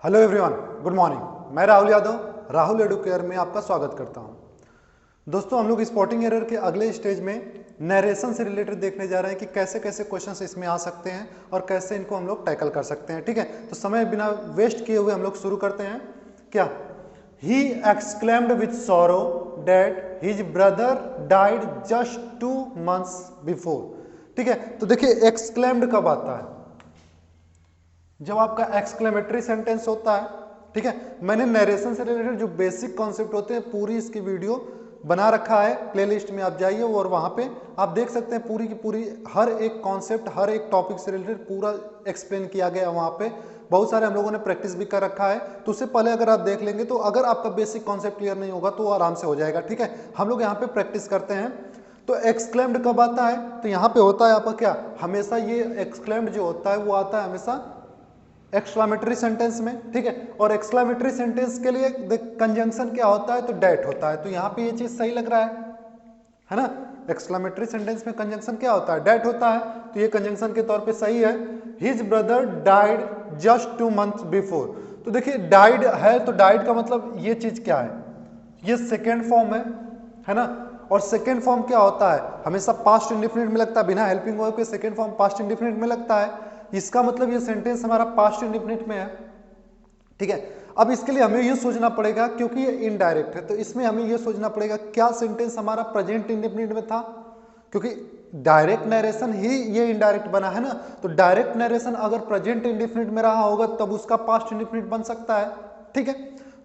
Hello everyone, good morning. मैं Rahul Yadav Rahul Educare में आपका स्वागत करता हूं। दोस्तों, हम लोग स्पॉटिंग एरर के अगले स्टेज में नरेशन से रिलेटेड देखने जा रहे हैं कि कैसे कैसे क्वेश्चंस इसमें आ सकते हैं और कैसे इनको हम लोग टैकल कर सकते हैं। ठीक है, तो समय बिना वेस्ट किए हुए हम लोग शुरू करते हैं। क्या? He exclaimed with sorrow that his brother died just 2 months before. ठीक है, तो देखिए एक्सक्लेम्ड कब आता है? जब आपका एक्सक्लेमेटरी सेंटेंस होता है। ठीक है, मैंने नरेशन से रिलेटेड जो बेसिक कॉन्सेप्ट होते हैं पूरी इसकी वीडियो बना रखा है, प्लेलिस्ट में आप जाइए और वहां पे आप देख सकते हैं पूरी की पूरी हर एक कॉन्सेप्ट हर एक टॉपिक से रिलेटेड पूरा एक्सप्लेन किया गया। वहां पे बहुत सारे हम लोगों ने प्रैक्टिस भी कर रखा है, तो उससे पहले अगर आप देख लेंगे तो अगर आपका बेसिक कॉन्सेप्ट क्लियर नहीं होगा तो वो आराम से हो जाएगा। ठीक है, हम लोग यहाँ पे प्रैक्टिस करते हैं। तो एक्सक्लेम्ड कब आता है? तो यहाँ पे होता है आपका क्या, हमेशा ये एक्सक्लेम्ड जो होता है वो आता है हमेशा एक्सक्लामेटरी सेंटेंस में। ठीक है, और एक्सक्लामेटरी सेंटेंस के लिए कंजंक्शन क्या होता है? तो डेट होता है। तो यहाँ पे ये चीज सही लग रहा है ना? एक्सक्लामेटरी सेंटेंस में कंजंक्शन क्या होता है? डेट होता है, तो ये कंजंक्शन के तौर पे सही है। His brother died just 2 months before. तो देखिए डाइड है, तो डाइड का मतलब ये चीज क्या है? ये सेकेंड फॉर्म है ना? और सेकेंड फॉर्म क्या होता है? हमेशा पास्ट इंडेफिनिट में लगता है, बिना हेल्पिंग वर्ब के सेकेंड फॉर्म पास्ट इंडेफिनिट में लगता है। इसका मतलब ये सेंटेंस हमारा पास्ट इंडेफिनिट में है। ठीक है, अब इसके लिए हमें ये सोचना पड़ेगा, क्योंकि ये इनडायरेक्ट है तो इसमें हमें ये सोचना पड़ेगा क्या सेंटेंस हमारा प्रेजेंट इंडेफिनिट में था, क्योंकि डायरेक्ट नरेशन ही ये इनडायरेक्ट बना है ना। तो डायरेक्ट नरेशन अगर प्रेजेंट इंडेफिनिट में रहा होगा तब उसका पास्ट इंडेफिनिट बन सकता है। ठीक है,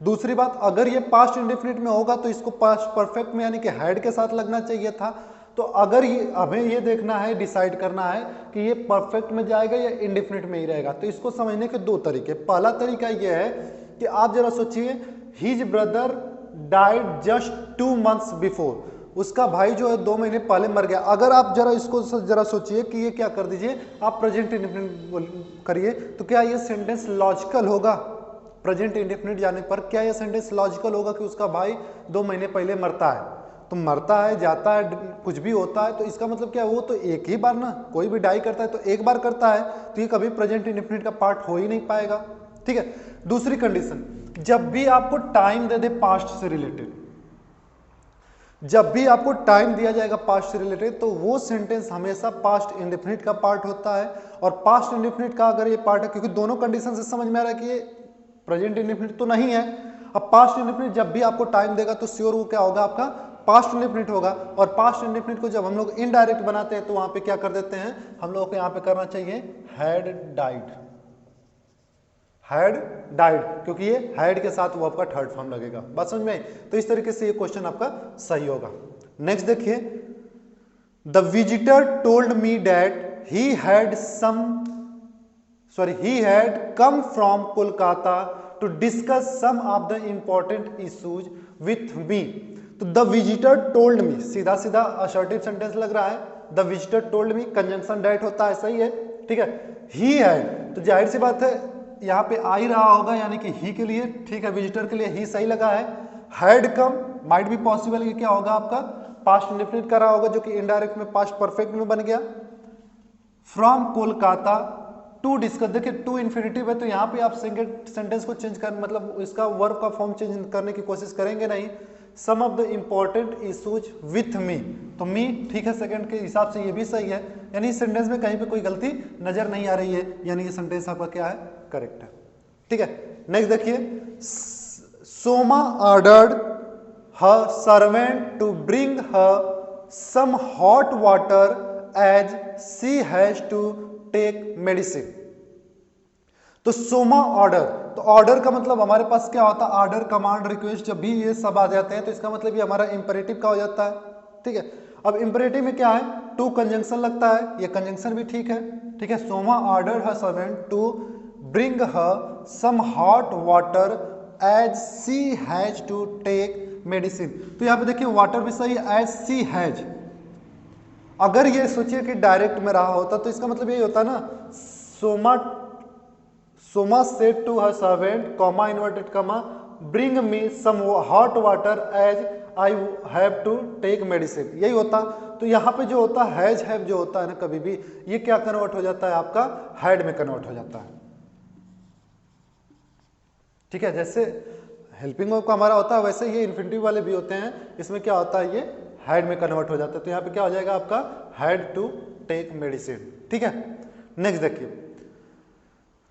दूसरी बात, अगर ये पास्ट इंडेफिनिट में होगा तो इसको पास्ट परफेक्ट में यानी कि हैड के साथ लगना चाहिए था। तो अगर ये हमें ये देखना है, डिसाइड करना है कि ये परफेक्ट में जाएगा या इंडेफिनिट में ही रहेगा, तो इसको समझने के दो तरीके। पहला तरीका ये है कि आप जरा सोचिए, his brother died just 2 months before. उसका भाई जो है 2 महीने पहले मर गया। अगर आप जरा इसको जरा सोचिए कि ये क्या कर दीजिए, आप प्रेजेंट इंडेफिनिट करिए, तो क्या ये सेंटेंस लॉजिकल होगा? प्रेजेंट इंडेफिनिट जाने पर क्या ये सेंटेंस लॉजिकल होगा कि उसका भाई 2 महीने पहले मरता है? तो मरता है, जाता है, कुछ भी होता है, तो इसका मतलब क्या, वो तो एक ही बार ना, कोई भी डाई करता है तो एक बार करता है, तो ये कभी प्रेजेंट इंडेफिनिट का पार्ट हो ही नहीं पाएगा। ठीक है, दूसरी कंडीशन, जब भी आपको टाइम दे दे पास्ट से रिलेटेड, जब भी आपको टाइम दिया जाएगा पास्ट से रिलेटेड, तो वो सेंटेंस हमेशा पास्ट इंडेफिनिट का पार्ट होता है। और पास्ट इंडेफिनिट का अगर ये पार्ट है, क्योंकि दोनों कंडीशन से समझ में आ रहा है कि ये प्रेजेंट इंडेफिनिट तो नहीं है। अब पास्ट इंडेफिनिट जब भी आपको टाइम देगा तो श्योर वो क्या होगा, आपका पास्ट इंडेफिनिट होगा। और पास्ट इंडेफिनिट को जब हम लोग इनडायरेक्ट बनाते हैं तो वहां पे क्या कर देते हैं, हम लोगों को यहाँ पे करना चाहिए हैड डाइड, हैड डाइड, क्योंकि ये हैड के साथ वो आपका थर्ड फॉर्म लगेगा। बात समझ में? तो इस तरीके से ये क्वेश्चन आपका सही होगा। नेक्स्ट देखिए, the visitor told me that he had come from Kolkata to discuss some of the important issues with me। तो द विजिटर टोल्ड मी सीधा सीधा असर्टिव सेंटेंस लग रहा है। The visitor told me, conjunction that होता है, सही है। ठीक है, ही हैड, तो जाहिर सी बात है यहाँ पे आ ही रहा होगा, यानी कि ही के लिए, ठीक है, विजिटर के लिए ही सही लगा है। Had come, might be possible, ये क्या होगा आपका पास्ट इंडेफिनिट का रहा होगा, जो कि इनडायरेक्ट में पास्ट परफेक्ट में बन गया। फ्रॉम कोलकाता टू डिस्कस, देखिए टू इन्फिनिटिव है तो यहाँ पे आप सेंटेंस को चेंज कर, मतलब इसका वर्ब का फॉर्म चेंज करने की कोशिश करेंगे नहीं। Some of the important issues with me, तो मी ठीक है, सेकंड के हिसाब से ये भी सही है, यानी इस सेंटेंस में कहीं पे कोई गलती नजर नहीं आ रही है, यानी ये सेंटेंस आपका क्या है, करेक्ट है। ठीक है, नेक्स्ट देखिए, Soma ordered her servant to bring her some hot water as she has to take medicine. तो सोमा ऑर्डर, तो ऑर्डर का मतलब हमारे पास क्या होता है, ऑर्डर, कमांड, रिक्वेस्ट, जब भी ये सब आ जाते हैं तो इसका मतलब ये हमारा इंपेरेटिव का हो जाता है। ठीक है, अब इंपेरेटिव में क्या है, टू कंजंक्शन लगता है, ये कंजंक्शन भी ठीक है। ठीक है, Soma order her servant to bring her some hot water as she has to take medicine. तो यहाँ पे देखिए वाटर भी सही है, एज सी हैज। अगर ये सोचिए कि डायरेक्ट में रहा होता तो इसका मतलब यही होता ना, Soma said to her servant, comma inverted comma, bring me some hot water as I have to take medicine, यही होता। तो यहाँ पे जो होता है हैज हैव जो होता है ना, कभी भी ये क्या कन्वर्ट हो जाता है, आपका हैड में कन्वर्ट हो जाता है। ठीक है, जैसे हेल्पिंग वर्ब का हमारा होता है वैसे ये इन्फिनिटिव वाले भी होते हैं, इसमें क्या होता है ये हैड में कन्वर्ट हो जाता है, तो यहाँ पे क्या हो जाएगा आपका हैड टू टेक मेडिसिन। ठीक है, नेक्स्ट देखिए,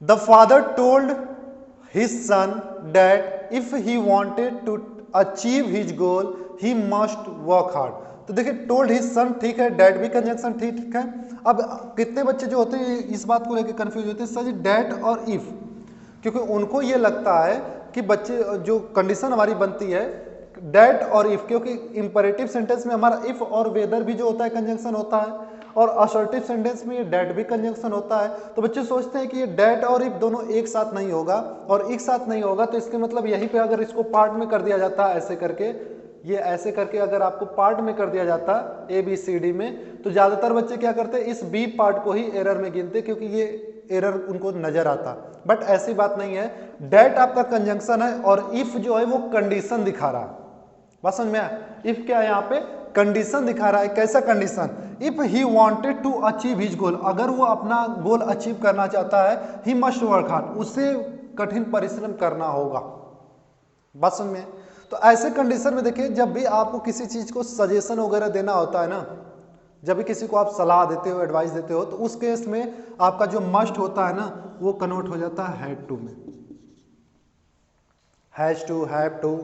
the father told his son that if he wanted to achieve his goal he must work hard. तो देखिए टोल्ड हिज सन, ठीक है, डैट भी कंजंक्शन ठीक है। अब कितने बच्चे जो होते हैं इस बात को लेकर कंफ्यूज होते हैं सर जी डैट और इफ, क्योंकि उनको ये लगता है कि बच्चे जो कंडीशन हमारी बनती है डैट और इफ, क्योंकि इंपरेटिव सेंटेंस में हमारा इफ और वेदर भी जो होता है कंजंक्शन होता है, और असर्टिव सेंटेंस में ये डैट भी कंजंक्शन होता है। तो बच्चे सोचते हैं कि ये डैट और इफ दोनों एक साथ नहीं होगा, और एक साथ नहीं होगा तो इसके मतलब यहीं पे अगर इसको पार्ट में कर दिया जाता है ऐसे करके, ये ऐसे करके अगर आपको पार्ट में कर दिया जाता ए बी सी डी में, तो ज्यादातर बच्चे क्या करते हैं इस बी पार्ट को ही एरर में गिनते, क्योंकि ये एरर उनको नजर आता। बट ऐसी बात नहीं है, डैट आपका कंजंक्शन है और इफ जो है वो कंडीशन दिखा रहा है। बात समझ में आया? इफ क्या है यहाँ पे कंडीशन दिखा रहा है। कैसा condition? If he wanted to achieve his goal, अगर वो अपना गोल अचीव करना चाहता है, ही मस्ट वर्क हार्ड, उसे कठिन परिश्रम करना होगा। बात समझ में? तो ऐसे कंडीशन में देखिए जब भी आपको किसी चीज को सजेशन वगैरह देना होता है ना, जब भी किसी को आप सलाह देते हो एडवाइस देते हो, तो उस केस में आपका जो मस्ट होता है ना वो कन्वर्ट हो जाता है हैड टू में, हैज टू, हैव टू,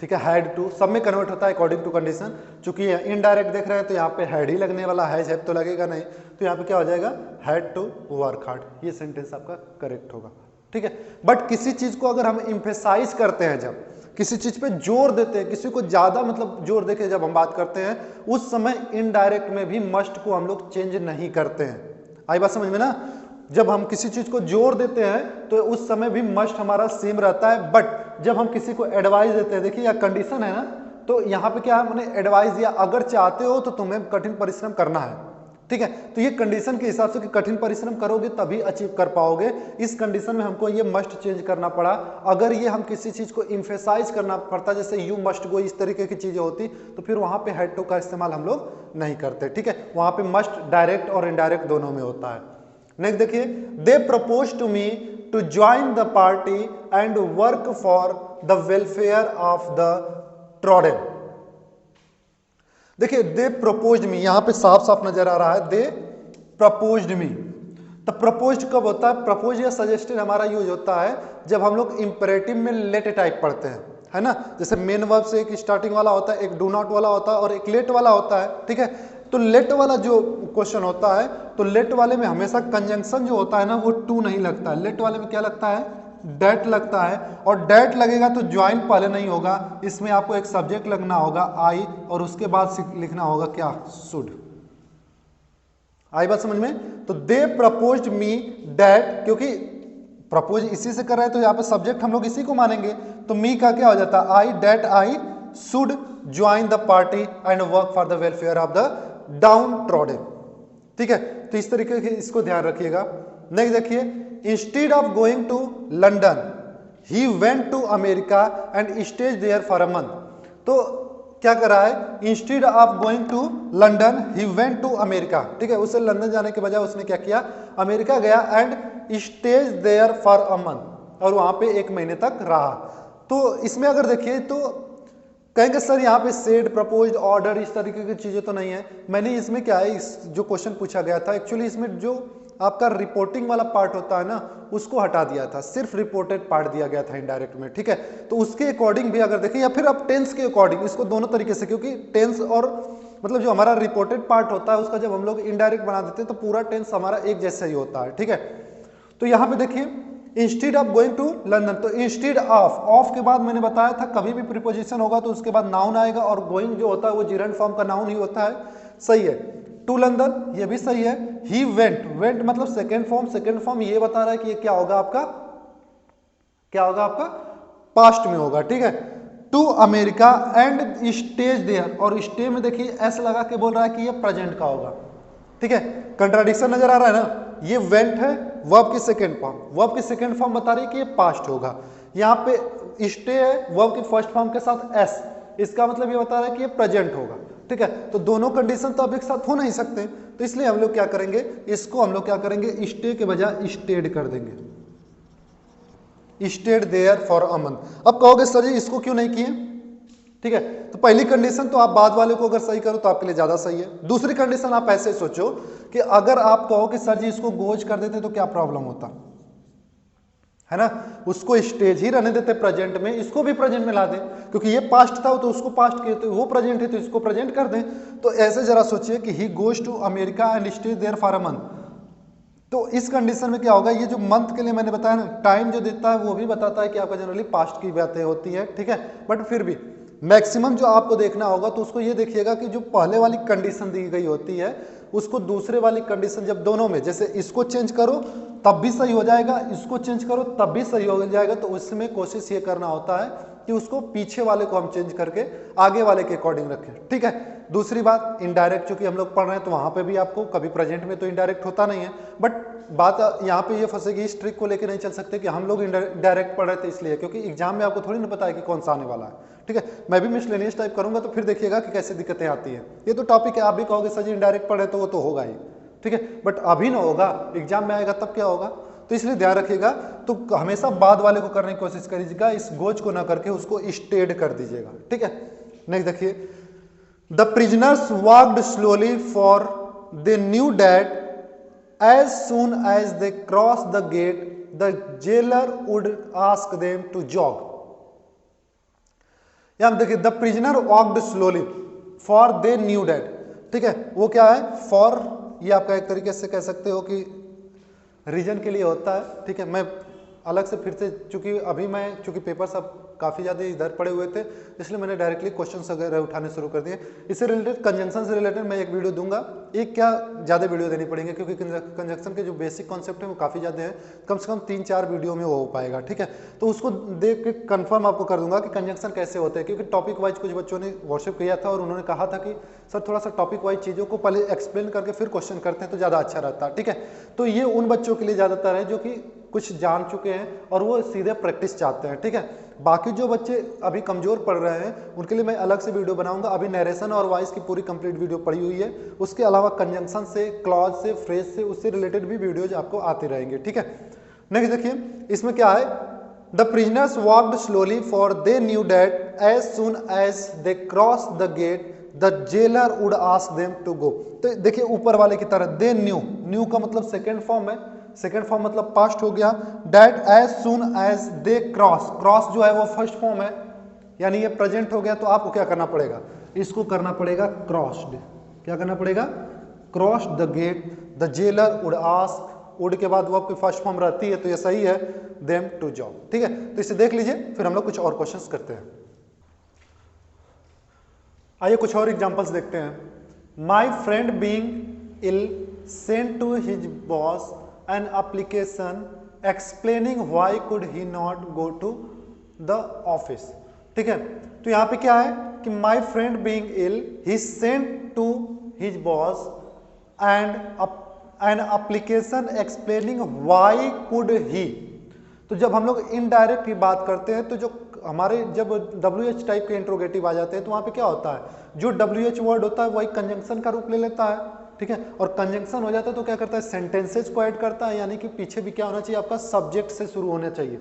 ठीक है, हैड टू, सब में कन्वर्ट होता है अकॉर्डिंग टू कंडीशन। चूंकि इनडायरेक्ट देख रहे हैं तो यहाँ पे हैड ही लगने वाला, हैज हैव तो लगेगा नहीं, तो यहाँ पे क्या हो जाएगा हैड टू वर्क हार्ड, ये सेंटेंस आपका करेक्ट होगा। ठीक है, बट किसी चीज को अगर हम इम्फेसाइज करते हैं, जब किसी चीज पे जोर देते हैं, किसी को ज्यादा मतलब जोर देके जब हम बात करते हैं, उस समय इनडायरेक्ट में भी मस्ट को हम लोग चेंज नहीं करते हैं। आई बात समझ में ना? जब हम किसी चीज को जोर देते हैं तो उस समय भी मस्ट हमारा सेम रहता है, बट जब हम किसी को एडवाइस देते हैं, देखिए यह कंडीशन है ना, तो यहाँ पे क्या है, मैंने एडवाइस दिया अगर चाहते हो तो तुम्हें कठिन परिश्रम करना है। ठीक है, तो ये कंडीशन के हिसाब से कि कठिन परिश्रम करोगे तभी अचीव कर पाओगे, इस कंडीशन में हमको ये मस्ट चेंज करना पड़ा। अगर ये हम किसी चीज को इम्फेसाइज करना पड़ता, जैसे यू मस्ट गो, इस तरीके की चीजें होती, तो फिर वहां पे हैड टू का इस्तेमाल हम लोग नहीं करते। ठीक है, वहां पे मस्ट डायरेक्ट और इनडायरेक्ट दोनों में होता है। नेक्स्ट देखिए, they propose to me to join the party and work for the welfare of the trodden. देखिए दे प्रपोज्ड मी, यहां पे साफ साफ नजर आ रहा है दे प्रपोज्ड मी। तो प्रपोज्ड कब होता है? प्रपोज या सजेस्टेड हमारा यूज होता है जब हम लोग इंपरेटिव में लेट टाइप पढ़ते हैं, है ना। जैसे मेन वर्ब से एक स्टार्टिंग वाला होता है, एक डू नॉट वाला होता है और एक लेट वाला होता है। ठीक है, तो लेट वाला जो क्वेश्चन होता है, तो लेट वाले में हमेशा कंजंक्शन जो होता है ना वो टू नहीं लगता है, लेट वाले में क्या लगता है? डेट लगता है, और डेट लगेगा तो ज्वाइन पहले नहीं होगा, इसमें आपको एक सब्जेक्ट लगना होगा आई, और उसके बाद लिखना होगा क्या? शुड। आई बात समझ में? तो दे प्रपोज्ड मी दैट, क्योंकि प्रपोज इसी से कर रहे हैं तो यहाँ पे सब्जेक्ट हम लोग इसी को मानेंगे, तो मी का क्या हो जाता है? I, that I should join the party and work for the welfare of the downtrodden. ठीक है, तो इस तरीके से इसको ध्यान रखिएगा। नेक्स्ट देखिए, instead of going to London he went to America and stayed there for a month. तो क्या कर रहा है? Instead of going to London he went to America. ठीक है, उसे लंदन जाने के बजाय उसने क्या किया? अमेरिका गया and stayed there for a month, और वहां पे 1 महीने तक रहा। तो इसमें अगर देखिए तो कहेंगे सर यहाँ पे सेड, प्रपोज्ड, ऑर्डर, इस तरीके की चीजें तो नहीं है। मैंने इसमें क्या है, इस जो क्वेश्चन पूछा गया था एक्चुअली इसमें जो आपका रिपोर्टिंग वाला पार्ट होता है ना उसको हटा दिया था, सिर्फ रिपोर्टेड पार्ट दिया गया था इनडायरेक्ट में। ठीक है, तो उसके अकॉर्डिंग भी अगर देखें, या फिर अब टेंस के अकॉर्डिंग, इसको दोनों तरीके से, क्योंकि टेंस और मतलब जो हमारा रिपोर्टेड पार्ट होता है उसका जब हम लोग इनडायरेक्ट बना देते हैं तो पूरा टेंस हमारा एक जैसा ही होता है। ठीक है, तो यहाँ पे देखिए instead of going to London, तो इंस्टेड ऑफ के बाद मैंने बताया था कभी भी प्रीपोजिशन होगा तो उसके बाद नाउन आएगा, और गोइंग जो होता है वो जिरंड फॉर्म का नाउन ही होता है। सही है, टू लंदन ये भी सही है। ही वेंट, वेंट मतलब सेकेंड फॉर्म, सेकेंड फॉर्म ये बता रहा है कि ये क्या होगा आपका, क्या होगा आपका? पास्ट में होगा। ठीक है, to America and stayed there, और स्टे में देखिए एस लगा के बोल रहा है कि ये प्रेजेंट का होगा। ठीक है, कंट्राडिक्शन नजर आ रहा है ना। ये वेंट है वर्ब की सेकेंड फॉर्म, वर्ब की सेकेंड फॉर्म बता रही है कि ये पास्ट होगा। यहाँ पे स्टे है वर्ब की फर्स्ट फॉर्म के साथ एस, इसका मतलब ये बता रहा है कि ये प्रेजेंट होगा। ठीक है, तो दोनों कंडीशन तो अब एक साथ हो नहीं सकते, तो इसलिए हम लोग क्या करेंगे, इसको हम लोग क्या करेंगे, स्टे के बजाय स्टेड कर देंगे। Stayed there for a month. अब कहोगे सर जी इसको क्यों नहीं किए, ठीक है, तो पहली कंडीशन तो आप बाद वाले को अगर सही करो तो आपके लिए ज्यादा सही है। दूसरी कंडीशन आप ऐसे सोचो कि अगर आप कहो कि सर जी इसको गोज कर देते तो क्या प्रॉब्लम होता, है ना, उसको स्टेज ही रहने देते प्रेजेंट में, इसको भी प्रेजेंट में ला दें, क्योंकि ये पास्ट था तो उसको पास्ट किए, तो वो प्रेजेंट है तो इसको प्रेजेंट कर दें। तो ऐसे जरा सोचिए कि he goes to America and stay there for a month, तो इस कंडीशन में क्या होगा, ये जो मंथ के लिए मैंने बताया ना, टाइम जो देता है वो भी बताता है कि आपका जनरली पास्ट की बातें होती है, ठीक है, बट फिर भी मैक्सिमम जो आपको देखना होगा तो उसको ये देखिएगा कि जो पहले वाली कंडीशन दी गई होती है उसको दूसरे वाली कंडीशन, जब दोनों में जैसे इसको चेंज करो तब भी सही हो जाएगा, इसको चेंज करो तब भी सही हो जाएगा, तो उसमें कोशिश ये करना होता है कि उसको पीछे वाले को हम चेंज करके आगे वाले के अकॉर्डिंग रखें, ठीक है। दूसरी बात, इनडायरेक्ट चूंकि हम लोग पढ़ रहे हैं तो वहां पे भी आपको कभी प्रेजेंट में तो इनडायरेक्ट होता नहीं है, बट बात यहाँ पे ये फंसेगी, इस ट्रिक को लेकर नहीं चल सकते कि हम लोग डायरेक्ट पढ़ रहे थे इसलिए, क्योंकि एग्जाम में आपको थोड़ी ना पता है कि कौन सा आने वाला है, ठीक है। मैं भी मिसलेनियस टाइप करूंगा तो फिर देखिएगा कि कैसे दिक्कतें आती है। ये तो टॉपिक है, आप भी कहोगे सर जी इनडायरेक्ट पढ़े तो वो तो होगा ही, ठीक है, बट अभी ना होगा, एग्जाम में आएगा तब क्या होगा, तो इसलिए ध्यान रखिएगा। तो हमेशा बाद वाले को करने की कोशिश करिएगा, इस गोज को ना करके उसको स्टेड कर दीजिएगा, ठीक है। नेक्स्ट देखिए, the prisoners walked slowly for they knew that as soon as they crossed the gate the jailer would ask them to jog। यहां देखिए, the prisoner walked slowly for they knew that, ठीक है, वो क्या है, for, ये आपका एक तरीके से कह सकते हो कि रीजन के लिए होता है, ठीक है। मैं अलग से फिर से, चूंकि पेपर सब काफ़ी ज़्यादा इधर पड़े हुए थे इसलिए मैंने डायरेक्टली क्वेश्चंस वगैरह उठाने शुरू कर दिए। इससे रिलेटेड, कंजंक्शन से रिलेटेड मैं एक वीडियो दूंगा, एक क्या ज़्यादा वीडियो देनी पड़ेंगे, क्योंकि कंजंक्शन के जो बेसिक कॉन्सेप्ट है वो काफ़ी ज़्यादा है, कम से कम 3-4 वीडियो में वो हो पाएगा, ठीक है। तो उसको देख के कन्फर्म आपको कर दूंगा कि कंजंक्शन कैसे होते हैं, क्योंकि टॉपिक वाइज कुछ बच्चों ने व्हाट्सएप किया था और उन्होंने कहा था कि सर थोड़ा सा टॉपिक वाइज चीज़ों को पहले एक्सप्लेन करके फिर क्वेश्चन करते हैं तो ज़्यादा अच्छा रहता है, ठीक है। तो ये उन बच्चों के लिए ज़्यादातर है जो कि कुछ जान चुके हैं और वो सीधे प्रैक्टिस चाहते हैं, ठीक है। बाकी जो बच्चे अभी कमजोर पढ़ रहे हैं उनके लिए मैं अलग से वीडियो बनाऊंगा। अभी नरेशन और वॉइस की पूरी कंप्लीट वीडियो पड़ी हुई है, उसके अलावा कंजंक्शन से, क्लॉज से, फ्रेज से, उससे रिलेटेड भी वीडियोज आपको आते रहेंगे, ठीक है। नेक्स्ट देखिए, इसमें क्या है, the prisoners walked slowly for they knew that as soon as they cross the gate the jailer would ask them to go. तो देखिए ऊपर वाले की तरह, दे न्यू, न्यू का मतलब सेकेंड फॉर्म है, सेकेंड फॉर्म मतलब पास्ट हो गया, that as soon as they cross, cross जो है वो फर्स्ट फॉर्म है, यानी ये प्रेजेंट हो गया, तो आपको क्या करना पड़ेगा, इसको करना पड़ेगा क्रॉस्ड, क्या करना पड़ेगा, cross the gate the jailer would ask, would के बाद वो आपकी फर्स्ट फॉर्म रहती है तो ये सही है, देम टू जॉब, ठीक है। तो इसे देख लीजिए, फिर हम लोग कुछ और क्वेश्चंस करते हैं। आइए कुछ और एग्जांपल्स देखते हैं। My friend being ill sent to his boss an application explaining why could he not go to the office, ठीक है। तो यहां पे क्या है कि my friend being ill he sent to his boss and an application explaining why could he। तो जब हम लोग इनडायरेक्ट की बात करते हैं तो जो हमारे जब WH टाइप के इंट्रोगेटिव आ जाते हैं तो वहां पे क्या होता है, जो WH वर्ड होता है वही कंजंक्शन का रूप ले लेता है, ठीक है। और कंजंक्शन हो जाता है तो क्या करता है, सेंटेंसेज को ऐड करता है, यानी कि पीछे भी क्या होना चाहिए, आपका सब्जेक्ट से शुरू होना चाहिए,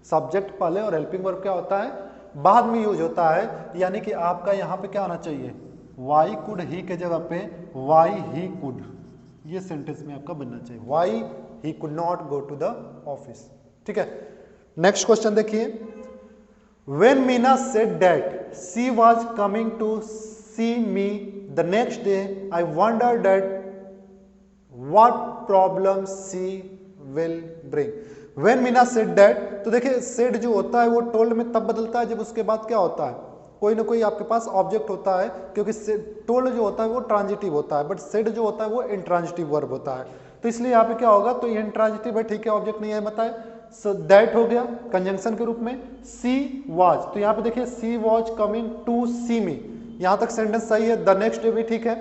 सब्जेक्ट पहले और हेल्पिंग वर्ब क्या होता है बाद में यूज होता है, यानी कि आपका यहाँ पे क्या होना चाहिए, वाई कुड ही के जगह पे वाई ही कुड, ये सेंटेंस में आपका बनना चाहिए, why he could not go to the office, ठीक है। नेक्स्ट क्वेश्चन देखिए, when Meena said that she was coming to see me the next day I wondered that what problem she will bring। when Meena said that, तो देखिए said जो होता है वो told में तब बदलता है जब उसके बाद क्या होता है, कोई ना कोई आपके पास ऑब्जेक्ट होता है, क्योंकि told जो होता है वो ट्रांजिटिव होता है, बट said जो होता है वो इंट्रांजिटिव वर्ब होता है, तो इसलिए यहाँ पे क्या होगा, तो इंट्रांजिटिव है, ठीक है, ऑब्जेक्ट नहीं है बताए, सो दैट हो गया कंजंक्शन के रूप में। सी वाज, तो यहाँ पे देखिए सी वाज कमिंग टू सी मी, यहां तक सेंटेंस सही है, द नेक्स्ट डे भी ठीक है।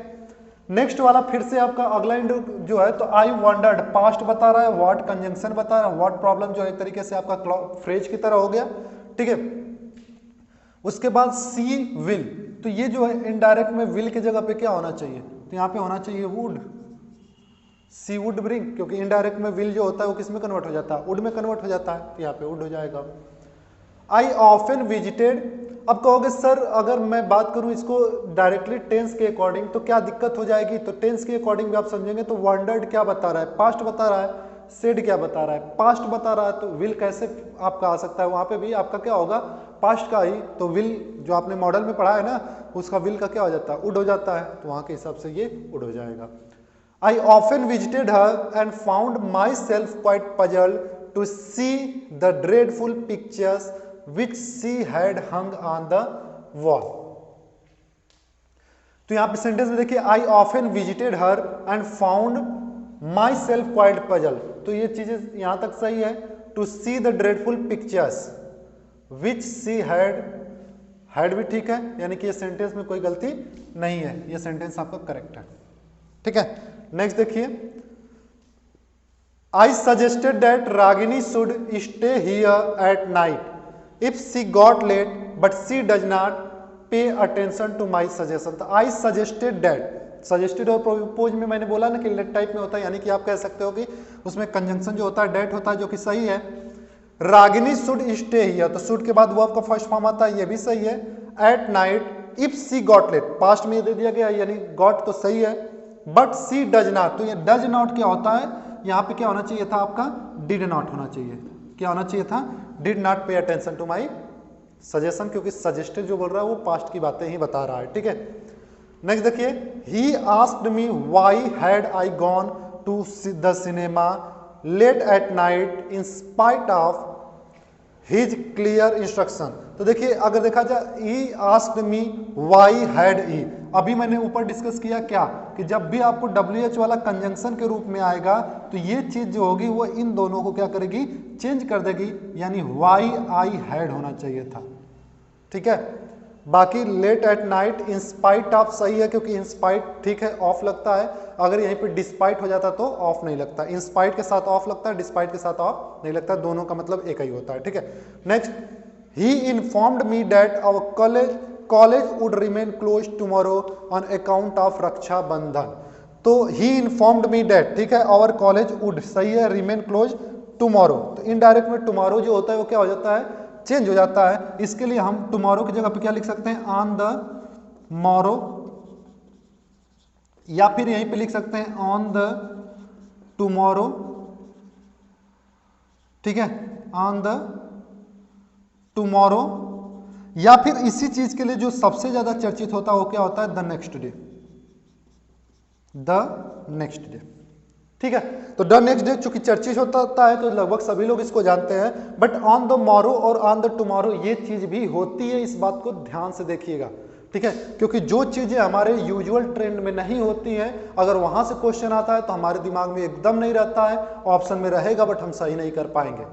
नेक्स्ट वाला फिर से आपका अगला इंड जो है तो आई वंडर्ड, पास्ट बता रहा है, व्हाट कंजंक्शन बता रहा है, व्हाट प्रॉब्लम जो है एक तरीके से आपका फ्रेज की तरह हो गया, ठीक है। उसके बाद सी विल, तो ये जो है इनडायरेक्ट में विल की जगह पे क्या होना चाहिए, तो यहाँ पे होना चाहिए वुड, सी वुड ब्रिंग, क्योंकि इनडायरेक्ट में विल जो होता है वो किस में कन्वर्ट हो जाता है, वुड में कन्वर्ट हो जाता है, तो यहाँ पे वुड हो जाएगा। आई ऑफन विजिटेड, अब कहोगे सर अगर मैं बात करूं इसको डायरेक्टली टेंस के अकॉर्डिंग तो क्या दिक्कत हो जाएगी, तो टेंस के अकॉर्डिंग भी आप समझेंगे तो वंडर्ड क्या बता रहा है, पास्ट बता रहा है, सेड क्या बता रहा है, पास्ट बता रहा है, तो विल कैसे आपका आ सकता है, वहां पे भी आपका क्या होगा, पास्ट का ही, तो विल जो आपने मॉडल में पढ़ा है ना उसका विल का क्या हो जाता है, वुड हो जाता है, तो वहां के हिसाब से ये वुड हो जाएगा। I often visited her and found myself quite puzzled to see the dreadful pictures which she had hung on the wall। तो यहां पे सेंटेंस में देखिए I often visited her and found myself quite puzzle, तो ये चीजें यहां तक सही है। To see the dreadful pictures which she had भी ठीक है, यानी कि ये सेंटेंस में कोई गलती नहीं है, ये सेंटेंस आपका करेक्ट है, ठीक है। नेक्स्ट देखिए, I suggested that Ragini should stay here at night if she got late but she does not pay attention to my suggestion। तो I suggested that, suggested और propose में मैंने बोला ना कि लेट टाइप में होता है, यानी कि आप कह सकते हो कि उसमें कंजंक्शन जो होता है डेट होता है, जो कि सही है। रागिनी शुड स्टे हियर, तो शुड के बाद वो आपका फर्स्ट फॉर्म आता है, ये भी सही है। At night if she got late, past में दे दिया गया यानी गॉट तो सही है, बट सी डज नॉट, तो ये डज नॉट क्या होता है, यहाँ पे क्या होना चाहिए था आपका, डिड नॉट होना चाहिए, क्या होना चाहिए था, did not pay attention to my suggestion, क्योंकि सजेस्टेड जो बोल रहा है वो पास्ट की बातें ही बता रहा है, ठीक है। नेक्स्ट देखिए, he asked me why had I gone to the cinema late at night in spite of his clear instruction. तो देखिए अगर देखा जाए, he asked me why had he, अभी मैंने ऊपर डिस्कस किया क्या कि जब भी आपको WH वाला कंजंक्शन के रूप में आएगा तो ये चीज जो होगी वो इन दोनों को क्या करेगी, चेंज कर देगी, यानी व्हाई आई हैड होना चाहिए था, ठीक है। बाकी late at night in spite of सही है, क्योंकि इन स्पाइट ठीक है ऑफ लगता है, अगर यहीं पे डिस्पाइट हो जाता तो ऑफ नहीं लगता, इन स्पाइट के साथ ऑफ लगता है, डिस्पाइट के साथ ऑफ नहीं लगता, दोनों का मतलब एक ही होता है, ठीक है। Next, he informed me that our college would remain close tomorrow on account of Raksha Bandhan. तो ही इन्फॉर्म्ड मी दैट, ठीक है, आवर कॉलेज वुड सही है, रिमेन क्लोज टुमारो, तो इनडायरेक्ट में टुमारो जो होता है वो क्या हो जाता है, चेंज हो जाता है। इसके लिए हम टुमारो की जगह पे क्या लिख सकते हैं, ऑन द मॉरो, या फिर यहीं पे लिख सकते हैं ऑन द टुमारो, ठीक है, ऑन द टुमारो, या फिर इसी चीज के लिए जो सबसे ज्यादा चर्चित होता है वो क्या होता है, the next day, the next day, ठीक है। तो द नेक्स्ट डे चूंकि चर्चित होता है तो लगभग सभी लोग इसको जानते हैं, बट ऑन द मॉरो और ऑन द टुमारो ये चीज भी होती है, इस बात को ध्यान से देखिएगा, ठीक है, क्योंकि जो चीजें हमारे यूजुअल ट्रेंड में नहीं होती हैं, अगर वहां से क्वेश्चन आता है तो हमारे दिमाग में एकदम नहीं रहता है, ऑप्शन में रहेगा बट हम सही नहीं कर पाएंगे।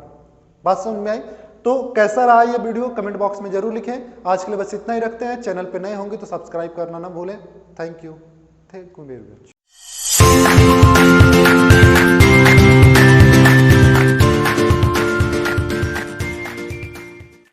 बात समझ में आई? तो कैसा रहा ये वीडियो कमेंट बॉक्स में जरूर लिखें। आज के लिए बस इतना ही रखते हैं, चैनल पे नए होंगे तो सब्सक्राइब करना ना भूलें। Thank you very much.